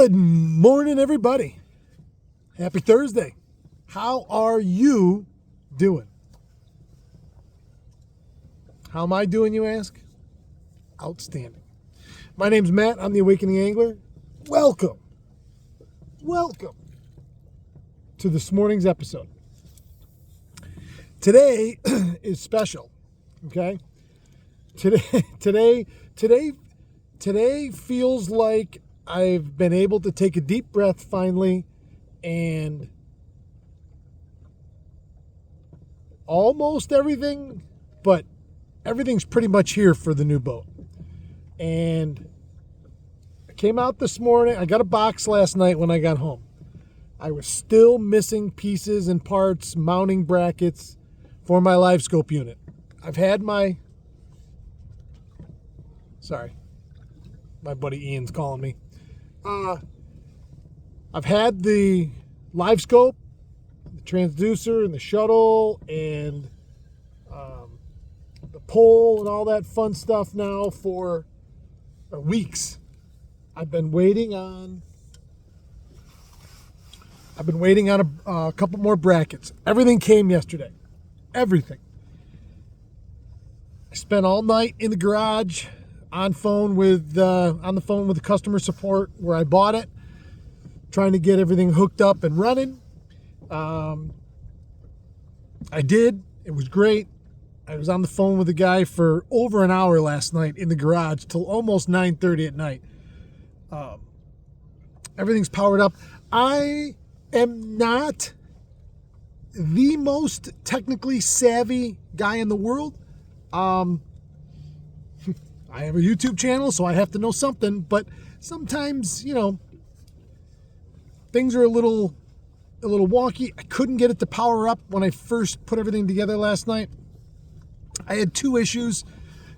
Good morning, everybody. Happy Thursday. How are you doing? How am I doing, you ask? Outstanding. My name's Matt. I'm the Awakening Angler. Welcome to this morning's episode. Today is special, okay? Today feels like I've been able to take a deep breath finally, and almost everything, but everything's pretty much here for the new boat. And I came out this morning. I got a box last night when I got home. I was still missing pieces and parts, mounting brackets for my Livescope unit. I've had my... Sorry. My buddy Ian's calling me. I've had the Livescope, the transducer, and the shuttle, and the pole, and all that fun stuff now for weeks. I've been waiting on a couple more brackets. Everything came yesterday. Everything. I spent all night in the garage on the phone with the customer support where I bought it, trying to get everything hooked up and running. I did. It was great. I was on the phone with the guy for over an hour last night in the garage till almost 9:30 at night. Everything's powered up. I am not the most technically savvy guy in the world. I have a YouTube channel, so I have to know something, but sometimes, things are a little wonky. I couldn't get it to power up when I first put everything together last night. I had two issues.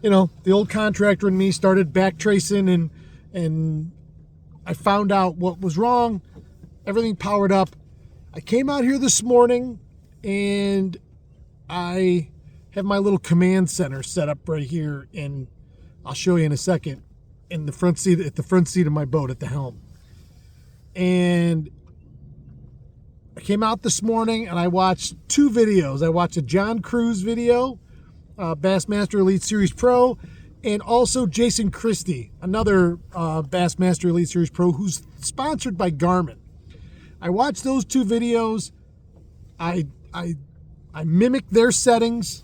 The old contractor and me started back tracing, and I found out what was wrong. Everything powered up. I came out here this morning, and I have my little command center set up right here, and I'll show you in a second, in the front seat, at the front seat of my boat at the helm. And I came out this morning and I watched two videos. I watched a John Cruz video, Bassmaster Elite Series Pro, and also Jason Christie, another Bassmaster Elite Series Pro who's sponsored by Garmin. I watched those two videos. I mimicked their settings,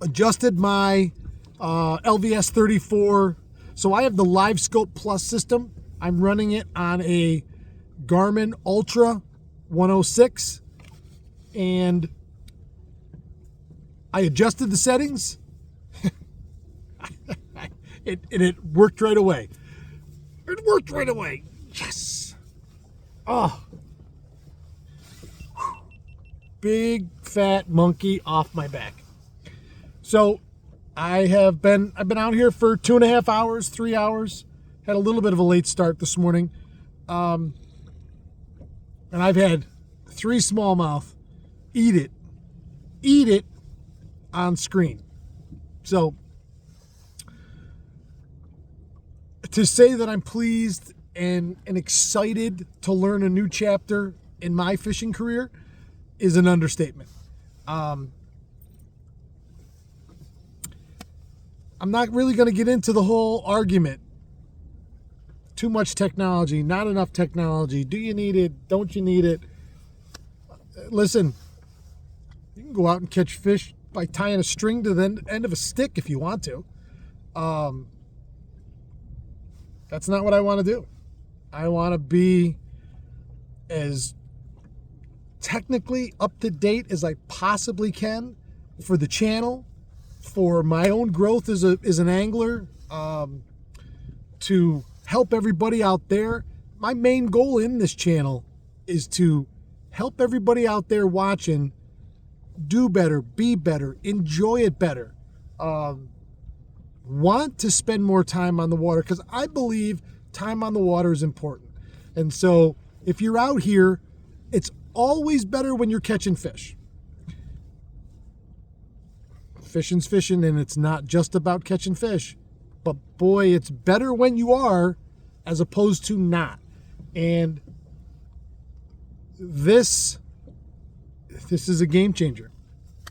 adjusted my LVS 34. So I have the Livescope Plus system. I'm running it on a Garmin Ultra 106, and I adjusted the settings. It worked right away. It worked right away. Yes. Oh. Big fat monkey off my back. So I've been out here for 2.5 hours, 3 hours. Had a little bit of a late start this morning. And I've had 3 smallmouth eat it on screen. So to say that I'm pleased and excited to learn a new chapter in my fishing career is an understatement. I'm not really going to get into the whole argument. Too much technology, not enough technology. Do you need it? Don't you need it? Listen, you can go out and catch fish by tying a string to the end of a stick if you want to. That's not what I want to do. I want to be as technically up to date as I possibly can for the channel, for my own growth as an angler, to help everybody out there. My main goal in this channel is to help everybody out there watching do better, be better, enjoy it better, want to spend more time on the water, because I believe time on the water is important. And so if you're out here, it's always better when you're catching fish. Fishing's fishing, and it's not just about catching fish. But boy, it's better when you are as opposed to not. And this is a game changer.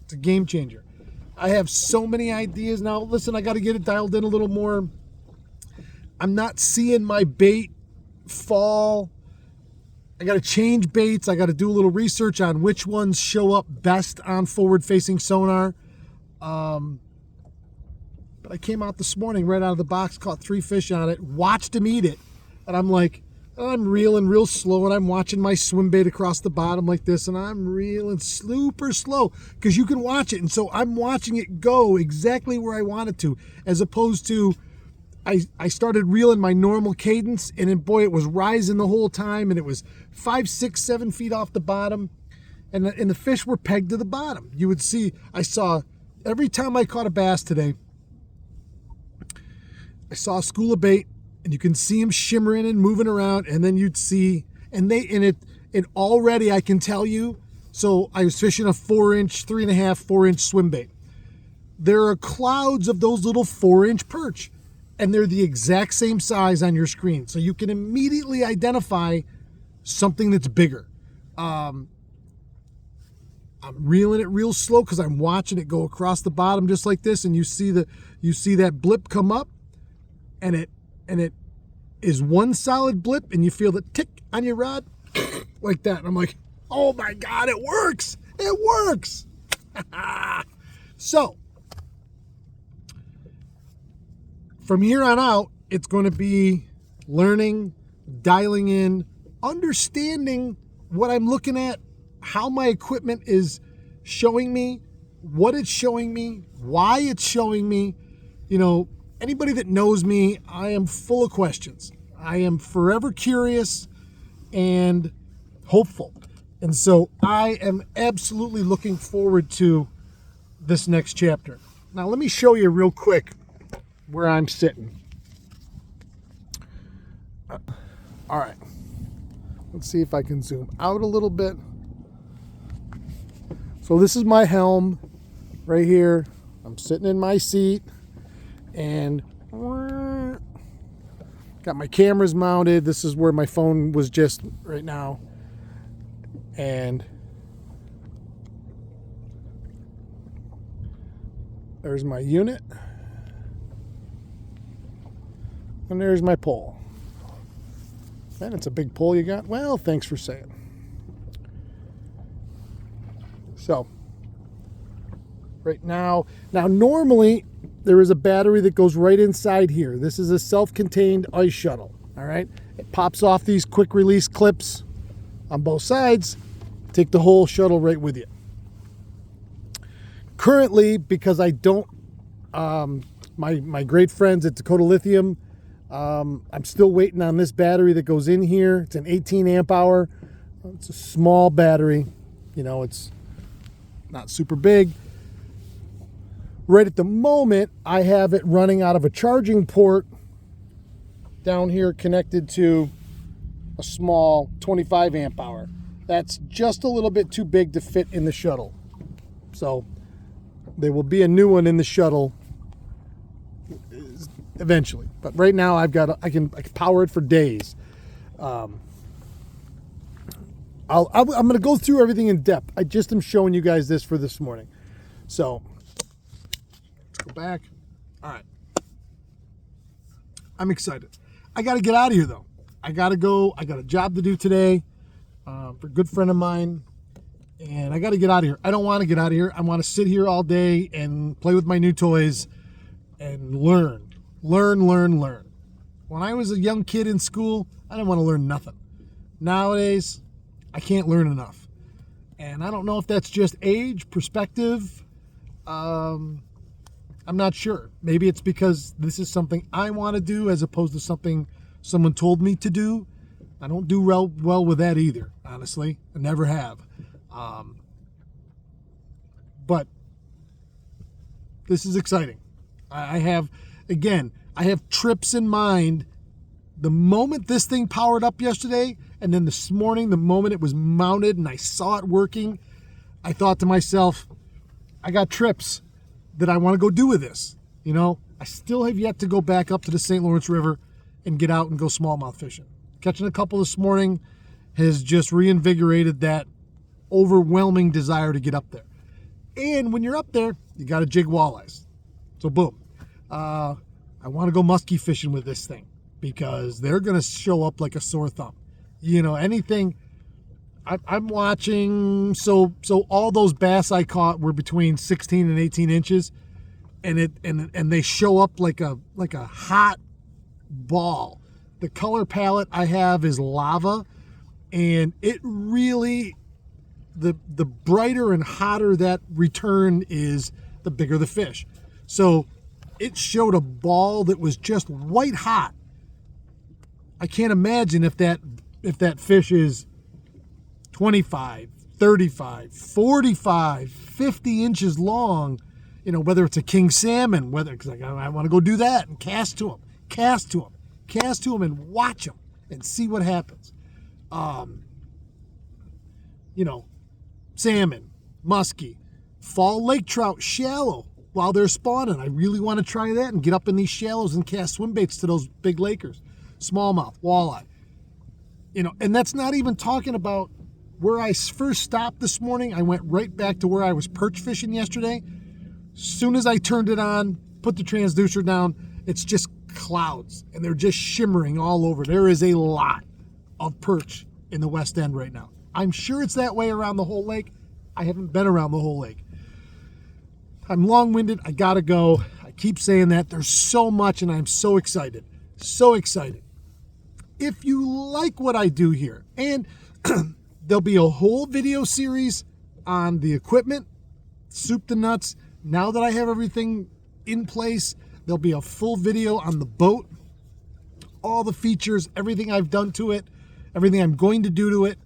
It's a game changer. I have so many ideas now. Listen, I got to get it dialed in a little more. I'm not seeing my bait fall. I got to change baits. I got to do a little research on which ones show up best on forward-facing sonar. But I came out this morning right out of the box, caught 3 fish on it, watched him eat it, and I'm like, I'm reeling real slow, and I'm watching my swim bait across the bottom like this, and I'm reeling super slow because you can watch it. And so I'm watching it go exactly where I want it to, as opposed to I started reeling my normal cadence, and then, boy, it was rising the whole time, and it was 5, 6, 7 feet off the bottom, and the fish were pegged to the bottom. You would see, I saw, every time I caught a bass today, I saw a school of bait, and you can see them shimmering and moving around, and then you'd see, and already I can tell you, so I was fishing a 4-inch, 3.5, 4-inch swim bait. There are clouds of those little 4-inch perch, and they're the exact same size on your screen. So you can immediately identify something that's bigger. I'm reeling it real slow because I'm watching it go across the bottom just like this, and you see that blip come up, and it is one solid blip, and you feel the tick on your rod like that. And I'm like, oh my God, it works. It works. So from here on out, it's going to be learning, dialing in, understanding what I'm looking at, how my equipment is showing me, what it's showing me, why it's showing me. You know, anybody that knows me, I am full of questions. I am forever curious and hopeful. And so I am absolutely looking forward to this next chapter. Now, let me show you real quick where I'm sitting. All right. Let's see if I can zoom out a little bit. So this is my helm right here. I'm sitting in my seat, and got my cameras mounted. This is where my phone was just right now. And there's my unit. And there's my pole. Man, it's a big pole you got. Well, thanks for saying. So, right now normally there is a battery that goes right inside here. This is a self-contained ice shuttle. All right. It pops off these quick release clips on both sides. Take the whole shuttle right with you. Currently, because I don't, my great friends at Dakota Lithium, I'm still waiting on this battery that goes in here. It's an 18 amp hour. It's a small battery. You know, it's not super big. Right at the moment, I have it running out of a charging port down here connected to a small 25 amp hour. That's just a little bit too big to fit in the shuttle. So there will be a new one in the shuttle eventually, but right now I can power it for days. I'm going to go through everything in depth. I just am showing you guys this for this morning. So let's go back. All right, I'm excited. I got to get out of here though. I got to go. I got a job to do today for a good friend of mine, and I got to get out of here. I don't want to get out of here. I want to sit here all day and play with my new toys and learn. When I was a young kid in school, I didn't want to learn nothing. Nowadays, I can't learn enough. And I don't know if that's just age, perspective. I'm not sure. Maybe it's because this is something I want to do as opposed to something someone told me to do. I don't do well with that either, honestly. I never have. But this is exciting. I have trips in mind. The moment this thing powered up yesterday, and then this morning, the moment it was mounted and I saw it working, I thought to myself, I got trips that I want to go do with this. You know, I still have yet to go back up to the St. Lawrence River and get out and go smallmouth fishing. Catching a couple this morning has just reinvigorated that overwhelming desire to get up there. And when you're up there, you got to jig walleyes. So boom. I want to go muskie fishing with this thing because they're going to show up like a sore thumb. You know, anything. I'm watching. So all those bass I caught were between 16 and 18 inches, and they show up like a hot ball. The color palette I have is lava, and it really, the brighter and hotter that return is, the bigger the fish. So it showed a ball that was just white hot. I can't imagine if that fish is 25, 35, 45, 50 inches long, you know, whether it's a king salmon, because I want to go do that and cast to him and watch him and see what happens. You know, salmon, muskie, fall lake trout, shallow while they're spawning. I really want to try that and get up in these shallows and cast swim baits to those big lakers. Smallmouth, walleye. You know, and that's not even talking about where I first stopped this morning. I went right back to where I was perch fishing yesterday. As soon as I turned it on, put the transducer down, it's just clouds, and they're just shimmering all over. There is a lot of perch in the West End right now. I'm sure it's that way around the whole lake. I haven't been around the whole lake. I'm long-winded. I gotta go. I keep saying that. There's so much, and I'm so excited. So excited. If you like what I do here, and there'll be a whole video series on the equipment, soup to nuts. Now that I have everything in place, there'll be a full video on the boat, all the features, everything I've done to it, everything I'm going to do to it.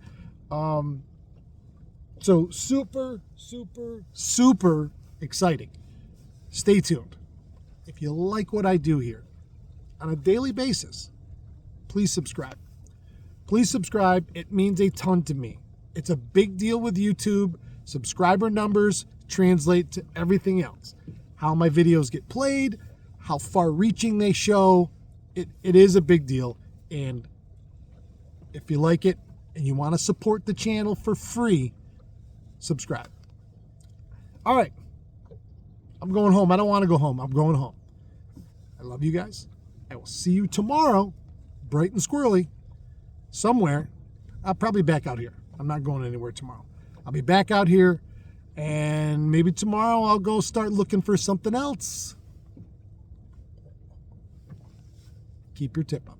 So super, super, super exciting. Stay tuned. If you like what I do here on a daily basis, please subscribe. Please subscribe. It means a ton to me. It's a big deal with YouTube. Subscriber numbers translate to everything else. How my videos get played, how far-reaching they show. It is a big deal. And if you like it and you want to support the channel for free, subscribe. All right. I'm going home. I don't want to go home. I'm going home. I love you guys. I will see you tomorrow, bright and squirrely, somewhere. I'll probably back out here. I'm not going anywhere tomorrow. I'll be back out here, and maybe tomorrow I'll go start looking for something else. Keep your tip up.